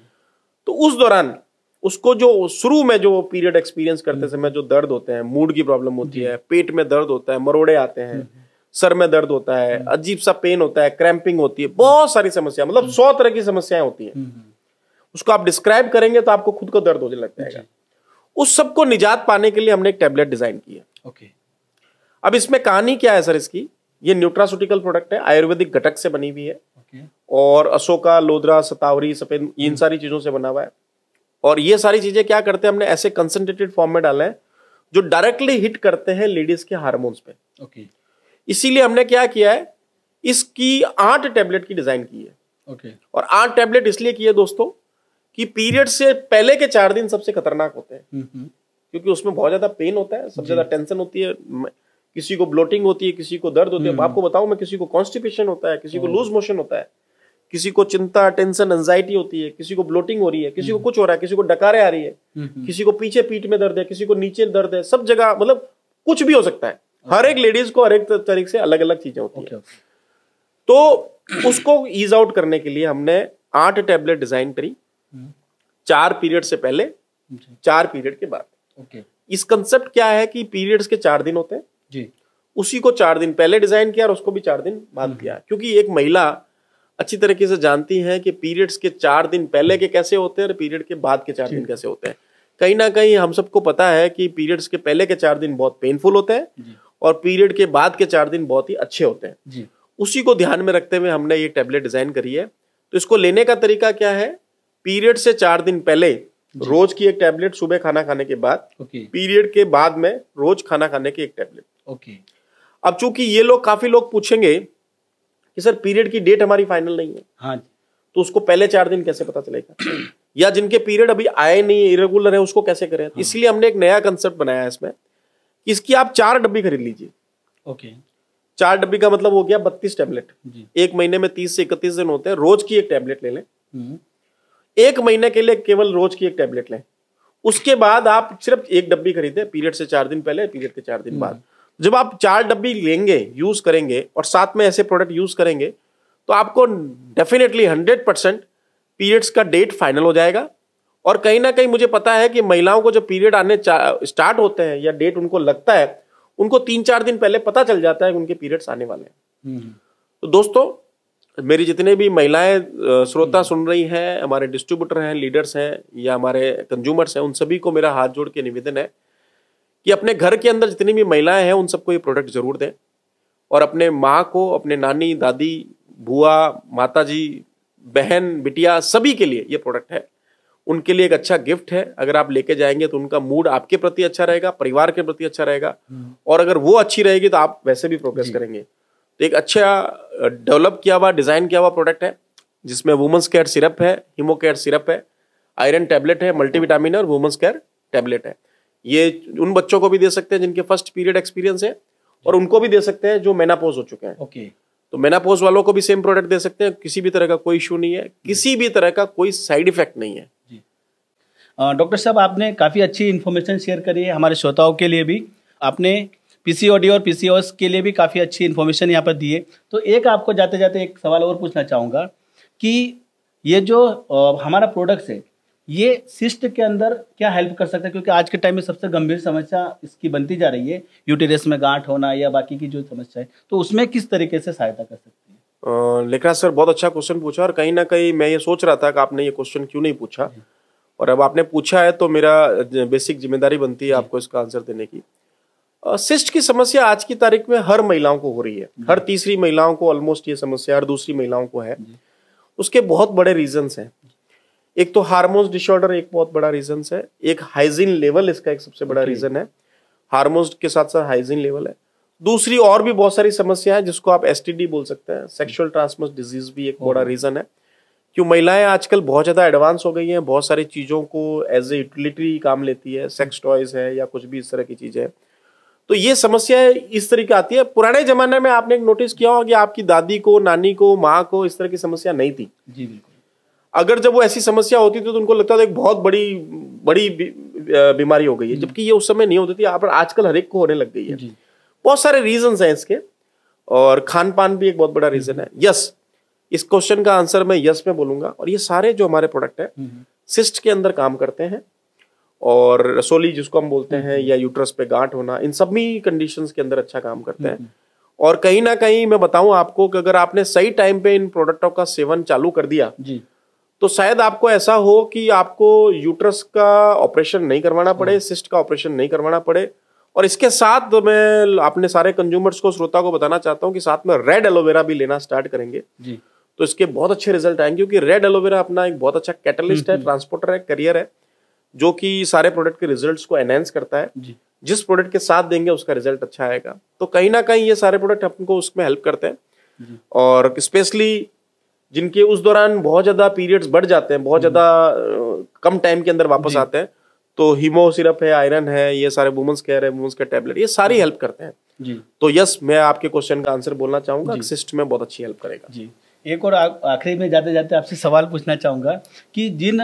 तो उस दौरान उसको जो शुरू में जो पीरियड एक्सपीरियंस करते समय जो दर्द होते हैं, मूड की प्रॉब्लम होती है, पेट में दर्द होता है, मरोड़े आते हैं, सर में दर्द होता है, अजीब सा पेन होता है, क्रैम्पिंग होती है, बहुत सारी समस्या, मतलब 100 तरह की समस्याएं होती है। उसको आप डिस्क्राइब करेंगे तो आपको खुद को दर्द होने लग जाएगा। उस सबको निजात पाने के लिए हमने एक टैबलेट डिजाइन की है। ओके। अब इसमें कहानी क्या है सर इसकी? ये न्यूट्रास्यूटिकल प्रोडक्ट है, आयुर्वेदिक घटक से बनी हुई है, और अशोका, लोदरा, सतावरी, सफेद, इन सारी चीजों से बना हुआ है। और ये सारी चीजें क्या करते हैं, हमने ऐसे कंसंट्रेटेड फॉर्म में डाले हैं जो डायरेक्टली हिट करते हैं लेडीज के हार्मोन्स पे। ओके। इसीलिए हमने क्या किया है, इसकी 8 टैबलेट की डिजाइन की है। ओके। और 8 टैबलेट इसलिए की है दोस्तों कि पीरियड से पहले के 4 दिन सबसे खतरनाक होते हैं, क्योंकि उसमें बहुत ज्यादा पेन होता है, सबसे ज्यादा टेंशन होती है, किसी को ब्लोटिंग होती है, किसी को दर्द होती है। आपको बताऊं मैं, किसी को कॉन्स्टिपेशन होता है, किसी को लूज मोशन होता है, किसी को चिंता, टेंशन, एंजाइटी होती है, किसी को ब्लोटिंग हो रही है, किसी को कुछ हो रहा है, किसी को डकारे आ रही है, किसी को पीछे पीठ में दर्द है, किसी को नीचे दर्द है, सब जगह मतलब कुछ भी हो सकता है। हर एक लेडीज को हर एक तरीके से अलग अलग चीजें होती है। तो उसको ईज आउट करने के लिए हमने 8 टैबलेट डिजाइन करी, 4 पीरियड से पहले, 4 पीरियड के बाद। इस कंसेप्ट क्या है कि पीरियड्स के 4 दिन होते हैं जी, उसी को 4 दिन पहले डिजाइन किया और उसको भी 4 दिन बाद किया, क्योंकि एक महिला अच्छी तरीके से जानती है कि पीरियड्स के 4 दिन पहले के कैसे होते हैं और पीरियड के बाद के 4 दिन कैसे होते हैं। कहीं ना कहीं हम सबको पता है कि पीरियड्स के पहले के 4 दिन बहुत पेनफुल होते हैं और पीरियड के बाद के 4 दिन बहुत ही अच्छे होते हैं जी। उसी को ध्यान में रखते हुए हमने ये टैबलेट डिजाइन करी है। तो इसको लेने का तरीका क्या है, पीरियड से 4 दिन पहले रोज की एक टैबलेट सुबह खाना खाने के बाद, पीरियड के बाद में रोज खाना खाने की एक टैबलेट। अब चूंकि ये लोग काफी लोग पूछेंगे कि सर पीरियड की डेट हमारी फाइनल नहीं है, हाँ, तो उसको पहले 4 दिन कैसे पता चलेगा, या जिनके पीरियड अभी आए नहीं है, इरेगुलर है, उसको कैसे करें। हाँ। इसलिए हमने एक नया कंसेप्ट बनाया है इसमें कि इसकी आप 4 डब्बी खरीद लीजिए। 4 डब्बी का मतलब हो गया 32 टैबलेट। एक महीने में 30 से 31 दिन होते हैं, रोज की एक टैबलेट ले लें। एक महीने के लिए केवल रोज की एक टैबलेट लें। उसके बाद आप सिर्फ एक डब्बी खरीदें, पीरियड से 4 दिन पहले, पीरियड के 4 दिन बाद। जब आप 4 डब्बी लेंगे, यूज करेंगे और साथ में ऐसे प्रोडक्ट यूज करेंगे, तो आपको डेफिनेटली 100% पीरियड्स का डेट फाइनल हो जाएगा। और कहीं ना कहीं मुझे पता है कि महिलाओं को जब पीरियड आने स्टार्ट होते हैं या डेट उनको लगता है, उनको 3-4 दिन पहले पता चल जाता है कि उनके पीरियड्स आने वाले हैं। तो दोस्तों, मेरी जितने भी महिलाएं श्रोता सुन रही हैं, हमारे डिस्ट्रीब्यूटर हैं, लीडर्स हैं या हमारे कंज्यूमर्स हैं, उन सभी को मेरा हाथ जोड़ के निवेदन है कि अपने घर के अंदर जितनी भी महिलाएं हैं उन सबको ये प्रोडक्ट जरूर दें, और अपने माँ को, अपने नानी, दादी, बुआ, माताजी, बहन, बिटिया, सभी के लिए ये प्रोडक्ट है। उनके लिए एक अच्छा गिफ्ट है। अगर आप लेके जाएंगे तो उनका मूड आपके प्रति अच्छा रहेगा, परिवार के प्रति अच्छा रहेगा, और अगर वो अच्छी रहेगी तो आप वैसे भी प्रोग्रेस करेंगे। तो एक अच्छा डेवलप किया हुआ, डिजाइन किया हुआ प्रोडक्ट है, जिसमें वुमेन्स केयर सिरप है, हीमो केयर सिरप है, आयरन टैबलेट है, मल्टीविटामिन और वुमेन्स केयर टैबलेट है। ये उन बच्चों को भी दे सकते हैं जिनके फर्स्ट पीरियड एक्सपीरियंस है, और उनको भी दे सकते हैं जो मेनापोज हो चुके हैं। तो मेनापोज वालों को भी सेम प्रोडक्ट दे सकते हैं। किसी भी तरह का कोई इशू नहीं है, किसी भी तरह का कोई साइड इफेक्ट नहीं है। डॉक्टर साहब, आपने काफ़ी अच्छी इन्फॉर्मेशन शेयर करी है हमारे श्रोताओं के लिए भी। आपने पीसीओडी और पीसीओएस के लिए भी काफ़ी अच्छी इन्फॉर्मेशन यहाँ पर दी है। तो एक आपको जाते जाते एक सवाल और पूछना चाहूँगा कि ये जो हमारा प्रोडक्ट्स है, ये सिस्ट के अंदर क्या हेल्प कर सकता है, क्योंकि आज के टाइम में सबसे गंभीर समस्या इसकी बनती जा रही है, यूटेरस में गांठ होना या बाकी की जो समस्या है, तो उसमें किस तरीके से सहायता कर सकती है? लेखराज सर, बहुत अच्छा क्वेश्चन पूछा, और कहीं ना कहीं मैं ये सोच रहा था कि आपने ये क्वेश्चन क्यों नहीं पूछा, और अब आपने पूछा है तो मेरा बेसिक जिम्मेदारी बनती है आपको इसका आंसर देने की। सिस्ट की समस्या आज की तारीख में हर महिलाओं को हो रही है, हर तीसरी महिलाओं को ऑलमोस्ट ये समस्या, हर दूसरी महिलाओं को है। उसके बहुत बड़े रीजंस हैं। एक तो हार्मोन्स डिसऑर्डर एक बहुत बड़ा रीजन है, एक हाइजीन लेवल इसका एक सबसे बड़ा रीजन है। हार्मोन्स के साथ साथ हाइजीन लेवल है। दूसरी और भी बहुत सारी समस्या है जिसको आप एसटीडी बोल सकते हैं, सेक्सुअल ट्रांसमिशन डिजीज भी एक बड़ा रीजन है। क्यों महिलाएं आजकल बहुत ज्यादा एडवांस हो गई हैं, बहुत सारी चीजों को एज ए यूटिलिटी काम लेती है, सेक्स टॉयज है या कुछ भी इस तरह की चीजें है। तो ये समस्या इस तरह की आती है। पुराने जमाने में आपने एक नोटिस किया होगा कि आपकी दादी को, नानी को, माँ को इस तरह की समस्या नहीं थी। जी बिल्कुल। अगर जब वो ऐसी समस्या होती थी तो उनको लगता था एक बहुत बड़ी बीमारी हो गई है, जबकि ये उस समय नहीं होती थी। आजकल हर एक को होने लग गई है। बहुत सारे रीजंस हैं इसके, और खान पान भी एक बहुत बड़ा रीजन है। यस, इस क्वेश्चन का आंसर मैं यस में बोलूंगा। और ये सारे जो हमारे प्रोडक्ट है सिस्ट के अंदर काम करते हैं, और रसोली जिसको हम बोलते हैं, या यूट्रस पे गांठ होना, इन सभी कंडीशंस के अंदर अच्छा काम करते हैं। और कहीं ना कहीं मैं बताऊं आपको कि अगर आपने सही टाइम पे इन प्रोडक्टों का सेवन चालू कर दिया जी, तो शायद आपको ऐसा हो कि आपको यूट्रस का ऑपरेशन नहीं करवाना पड़े, सिस्ट का ऑपरेशन नहीं करवाना पड़े। और इसके साथ मैं अपने सारे कंज्यूमर्स को, श्रोता को बताना चाहता हूं कि साथ में रेड एलोवेरा भी लेना स्टार्ट करेंगे जी, तो इसके बहुत अच्छे रिजल्ट आएंगे। क्योंकि रेड एलोवेरा अपना एक बहुत अच्छा कैटलिस्ट है, ट्रांसपोर्टर है, करियर है, जो कि सारे प्रोडक्ट के रिजल्ट्स को एनहेंस करता है जी। जिस प्रोडक्ट के साथ देंगे उसका रिजल्ट अच्छा आएगा। तो कहीं ना कहीं ये सारे प्रोडक्ट आपको उसमें हेल्प करते हैं। और स्पेशली जिनके उस दौरान बहुत ज्यादा पीरियड्स बढ़ जाते हैं, बहुत ज्यादा कम टाइम के अंदर वापस आते हैं, तो हीमो सिरप है, आयरन है, ये सारे वुमेन्स केयर है, वुमेन्स केयर टैबलेट, ये सारी हेल्प करते हैं जी। तो यस, मैं आपके क्वेश्चन का आंसर बोलना चाहूंगा, सिस्ट में बहुत अच्छी हेल्प करेगा जी। एक और आखिरी में जाते जाते आपसे सवाल पूछना चाहूंगा कि जिन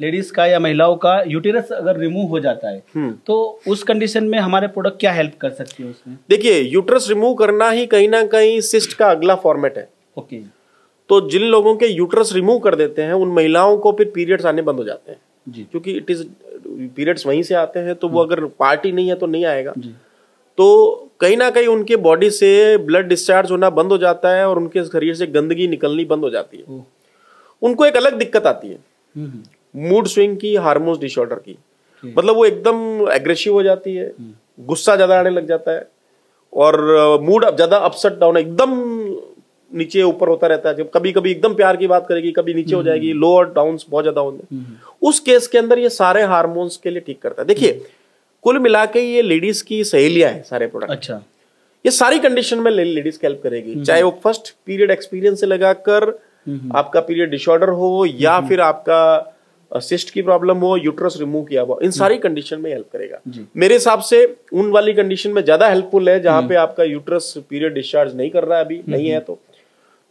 लेडीज का या महिलाओं का यूटेरस अगर रिमूव हो जाता है तो उस कंडीशन में हमारे प्रोडक्ट क्या हेल्प कर सकती है उसमें? देखिए, यूटेरस रिमूव करना ही कहीं ना कहीं सिस्ट का अगला फॉर्मेट है। ओके। तो जिन लोगों के यूटेरस रिमूव कर देते हैं उन महिलाओं को फिर पीरियड्स आने बंद हो जाते हैं जी, क्योंकि इट इज पीरियड्स वहीं से आते हैं, तो वो अगर पार्टी नहीं है तो नहीं आएगा जी। तो कहीं ना कहीं उनके बॉडी से ब्लड डिस्चार्ज होना बंद हो जाता है और उनके शरीर से गंदगी निकलनी बंद हो जाती है। उनको एक अलग दिक्कत आती है, मूड स्विंग की, हार्मोन्स डिसऑर्डर की। मतलब वो एकदम एग्रेसिव हो जाती है, गुस्सा ज्यादा आने लग जाता है, और मूड ज्यादा अपसेट डाउन, एकदम नीचे ऊपर होता रहता है, जब कभी कभी एकदम प्यार की बात करेगी, कभी नीचे हो जाएगी, लो और डाउन बहुत ज्यादा होंगे, उस केस के अंदर ये सारे हार्मोन्स के लिए ठीक करता है। देखिए कुल मिला के ये लेडीज की सहेलियां है सारे प्रोडक्ट। अच्छा, ये सारी कंडीशन में लेडीज की हेल्प करेगी, चाहे वो फर्स्ट पीरियड एक्सपीरियंस से लगाकर आपका पीरियड डिसऑर्डर हो या फिर आपका सिस्ट की प्रॉब्लम हो, यूट्रस रिमूव किया हुआ, इन सारी कंडीशन में हेल्प करेगा। मेरे हिसाब से उन वाली कंडीशन में ज्यादा हेल्पफुल है जहां पे आपका यूट्रस पीरियड डिस्चार्ज नहीं कर रहा है, अभी नहीं है, तो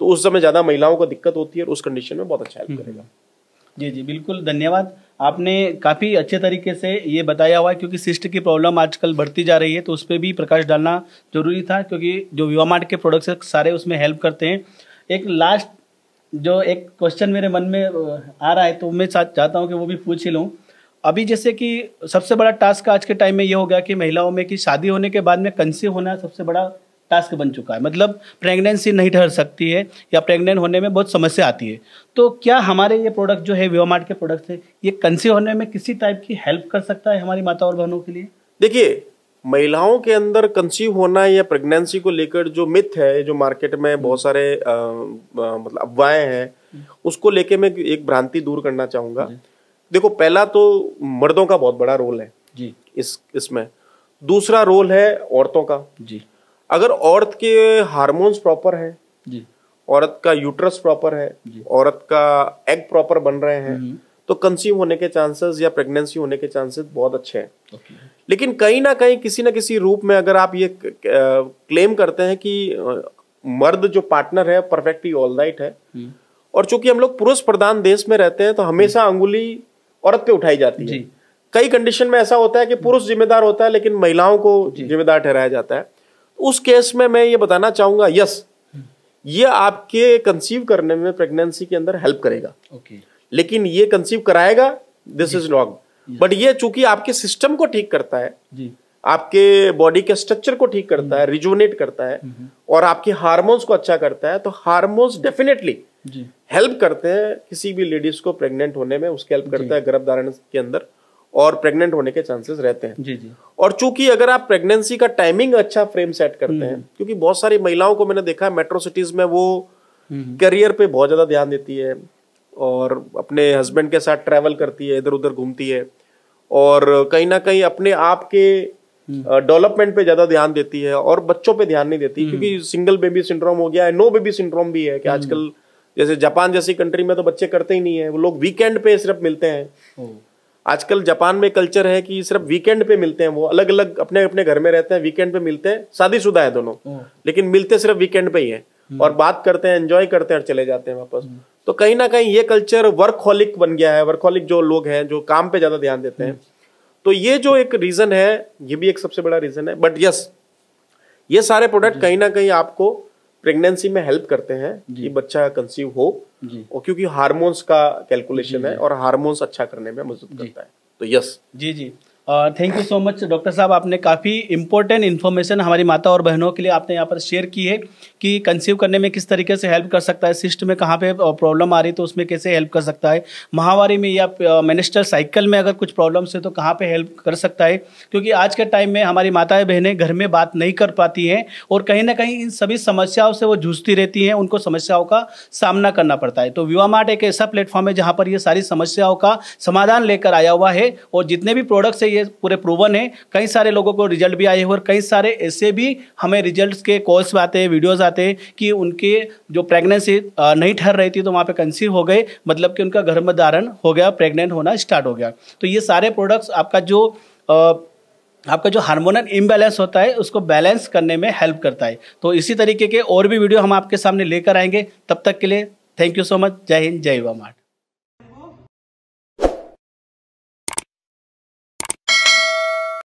उस समय ज्यादा महिलाओं को दिक्कत होती है, उस कंडीशन में बहुत अच्छा हेल्प करेगा। जी जी, बिल्कुल धन्यवाद। आपने काफ़ी अच्छे तरीके से ये बताया हुआ है, क्योंकि सिस्ट की प्रॉब्लम आजकल बढ़ती जा रही है, तो उस पर भी प्रकाश डालना जरूरी था, क्योंकि जो विवामार्ट के प्रोडक्ट्स है सारे उसमें हेल्प करते हैं। एक लास्ट जो एक क्वेश्चन मेरे मन में आ रहा है, तो मैं चाहता हूँ कि वो भी पूछ ही लूँ। अभी जैसे कि सबसे बड़ा टास्क आज के टाइम में ये हो गया कि महिलाओं में कि शादी होने के बाद में कंसीव होना सबसे बड़ा टास्क बन चुका है, मतलब प्रेगनेंसी नहीं ठहर सकती है या प्रेग्नेंट होने में बहुत समस्या आती है। तो क्या हमारे ये प्रोडक्ट जो है विवामार्ट के प्रोडक्ट है, ये कंसीव होने में किसी टाइप की हेल्प कर सकता है हमारी माता और बहनों के लिए? देखिए, महिलाओं के अंदर कंसीव होना या प्रेगनेंसी को लेकर जो मिथ है, जो मार्केट में बहुत सारे मतलब अफवाहें हैं, उसको लेके मैं एक भ्रांति दूर करना चाहूंगा। देखो, पहला तो मर्दों का बहुत बड़ा रोल है जी इसमें। दूसरा रोल है औरतों का जी। अगर औरत के हार्मोन्स प्रॉपर है जी, औरत का यूट्रस प्रॉपर है, औरत का एग प्रॉपर बन रहे हैं, तो कंसीव होने के चांसेस या प्रेगनेंसी होने के चांसेस बहुत अच्छे हैं। लेकिन कहीं ना कहीं किसी ना किसी रूप में अगर आप ये क्लेम करते हैं कि मर्द जो पार्टनर है परफेक्टली ऑल राइट है, और चूंकि हम लोग पुरुष प्रधान देश में रहते हैं, तो हमेशा अंगुली औरत पे उठाई जाती है। कई कंडीशन में ऐसा होता है कि पुरुष जिम्मेदार होता है लेकिन महिलाओं को जिम्मेदार ठहराया जाता है। उस केस में मैं ये बताना चाहूंगा, यस, ये आपके कंसीव करने में प्रेगनेंसी के अंदर हेल्प करेगा, लेकिन ये कंसीव कराएगा, दिस इज रॉन्ग। बट ये चूंकि आपके सिस्टम को ठीक करता है, आपके बॉडी के स्ट्रक्चर को ठीक करता है, रिजुवनेट करता है, और आपके हार्मोन्स को अच्छा करता है, तो हार्मोन्स डेफिनेटली हेल्प करते हैं किसी भी लेडीज को प्रेग्नेंट होने में, उसके हेल्प करता है गर्भधारण के अंदर, और प्रेग्नेंट होने के चांसेस रहते हैं। जी जी। और चूंकि अगर आप प्रेगनेंसी का टाइमिंग अच्छा फ्रेम सेट करते हैं, क्योंकि बहुत सारी महिलाओं को मैंने देखा है मेट्रो सिटीज में, वो करियर पे बहुत ज्यादा ध्यान देती है और अपने हस्बैंड के साथ ट्रैवल करती है, इधर उधर घूमती है, और कहीं ना कहीं अपने आप के डेवलपमेंट पे ज्यादा ध्यान देती है और बच्चों पे ध्यान नहीं देती, क्योंकि सिंगल बेबी सिंड्रोम हो गया है, नो बेबी सिंड्रोम भी है कि आजकल जैसे जापान जैसी कंट्री में तो बच्चे करते ही नहीं है, वो लोग वीकेंड पे सिर्फ मिलते हैं। आजकल जापान में कल्चर है कि सिर्फ वीकेंड पे मिलते हैं, वो अलग अलग अपने अपने घर में रहते हैं, वीकेंड पे मिलते हैं, शादीशुदा है दोनों, लेकिन मिलते सिर्फ वीकेंड पे ही है, और बात करते हैं, एंजॉय करते हैं और चले जाते हैं वापस। तो कहीं ना कहीं ये कल्चर वर्कहॉलिक बन गया है, वर्कहॉलिक जो लोग हैं जो काम पे ज्यादा ध्यान देते हैं, तो ये जो एक रीजन है, ये भी एक सबसे बड़ा रीजन है। बट यस, ये सारे प्रोडक्ट कहीं ना कहीं आपको प्रेगनेंसी में हेल्प करते हैं कि बच्चा कंसीव हो, और क्योंकि हार्मोन्स का कैलकुलेशन है और हार्मोन्स अच्छा करने में मदद करता है, तो यस। जी जी, thank you so much doctor साहब, आपने काफ़ी इंपॉर्टेंट इन्फॉर्मेशन हमारी माता और बहनों के लिए आपने यहाँ पर शेयर की है कि कंसीव करने में किस तरीके से हेल्प कर सकता है, सिस्ट में कहाँ पे प्रॉब्लम आ रही है तो उसमें कैसे हेल्प कर सकता है, महावारी में या मेंस्ट्रुअल साइकिल में अगर कुछ प्रॉब्लम्स है तो कहाँ पे हेल्प कर सकता है, क्योंकि आज के टाइम में हमारी माताएं बहनें घर में बात नहीं कर पाती हैं और कहीं ना कहीं इन सभी समस्याओं से वो जूझती रहती हैं, उनको समस्याओं का सामना करना पड़ता है। तो विवामार्ट एक ऐसा प्लेटफॉर्म है जहाँ पर ये सारी समस्याओं का समाधान लेकर आया हुआ है, और जितने भी प्रोडक्ट्स है ये पूरे प्रूवन है, कई सारे लोगों को रिजल्ट भी आए हैं, और कई सारे ऐसे भी हमें रिजल्ट्स के कॉल्स आते हैं, वीडियोस आते हैं कि उनके जो प्रेगनेंसी नहीं ठहर रही थी तो वहाँ पे कंसीव हो गए, मतलब कि उनका गर्भधारण हो गया, प्रेग्नेंट होना स्टार्ट हो गया। तो ये सारे प्रोडक्ट्स आपका जो हार्मोनल इम्बैलेंस होता है उसको बैलेंस करने में हेल्प करता है। तो इसी तरीके के और भी वीडियो हम आपके सामने लेकर आएंगे, तब तक के लिए थैंक यू सो मच। जय हिंद, जय विवामार्ट।